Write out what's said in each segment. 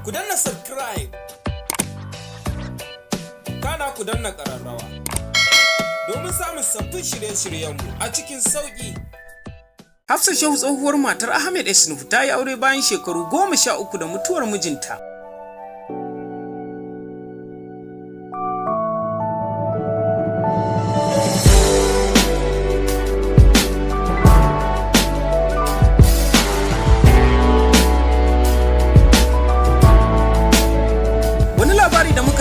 Ku danna subscribe, kana ku danna ƙararrawa domin samun sabbin shirye-shiryenmu a cikin sauƙi. Hafsat Shehu tsohuwar matar Ahmed S. Nuhu ta yi aure bayan shekaru 13 da mutuwar mijinta.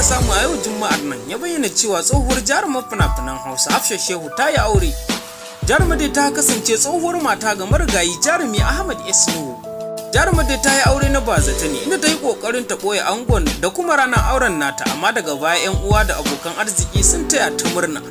Samu a yau Juma'ar nan ya bayyana cewa tsohuwar jarumar fina-finan Hausa Hafsat Shehu ta yi aure. Jarumar dai ta kasance tsohuwar mata ga marigayi jarumi Ahmed S. Nuhu. Jarumar dai ta yi aure na bazata ne inda ta yi kokarin ta ɓoye angon da kuma ranar auren nata, amma daga baya 'yan uwa da abokan arziki sun taya ta murna.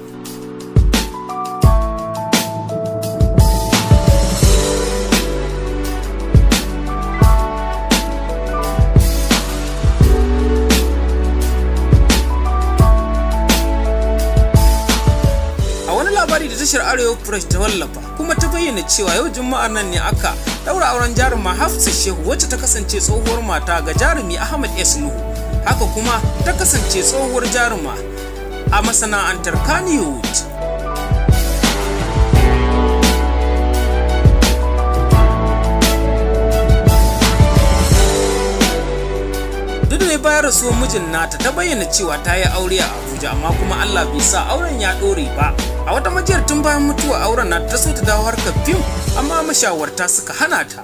Labari da tashar Arewa Press ta wallafa kuma ta bayyana cewa yau Juma'ar nan ne aka daura auren jaruma Hafsat Shehu wacce ta kasance tsohuwar mata ga jarumi Ahmed S. Nuhu. Haka kuma ta kasance tsohuwar jaruma a masana'antar Kannywood. Duk da bayan rasuwar mijin nata ta bayyana cewa ta yi aure a Abuja, amma kuma Allah bai sa auren ya ɗore ba. A wata majiyar tun bayan mutuwa auren na ta so ta dawo harkar fim, amma mashawarta suka hana ta.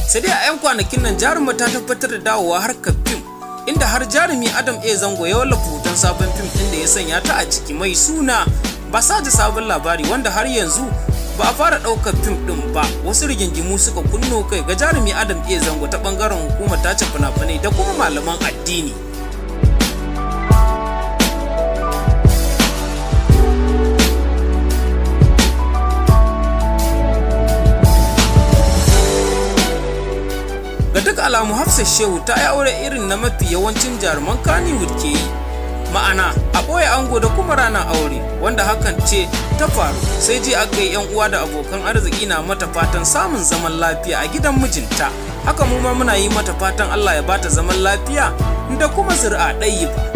Sai dai a 'yan kwanakin nan jaruma ta tabbatar da dawowa harkar fim, inda har jarumi Adam A. Zango ya wallafa hoton sabon fim ɗin da ya sanya ta a ciki mai suna Ba sa ji sabon labari, wanda har yanzu ba a fara ɗaukar fim ɗin ba. Wasu rigingimu suka kunno kai ga jarumi Adam A. Zango ta ɓangaren hukumar tace fina-finai da kuma malaman addini. Ga duk alamu Hafsat Shehu ta yi aure irin na mafi yawancin jaruman Kannywood ke yi, ma'ana a ɓoye ango da kuma ranar aure, wanda hakan ce ta faru. Sai ji aka yi 'yan uwa da abokan arziki na mata fatan samun zaman lafiya a gidan mijinta. Haka mu ma muna yi mata fatan Allah ya bata zaman lafiya da kuma zuri'a ɗayyiba.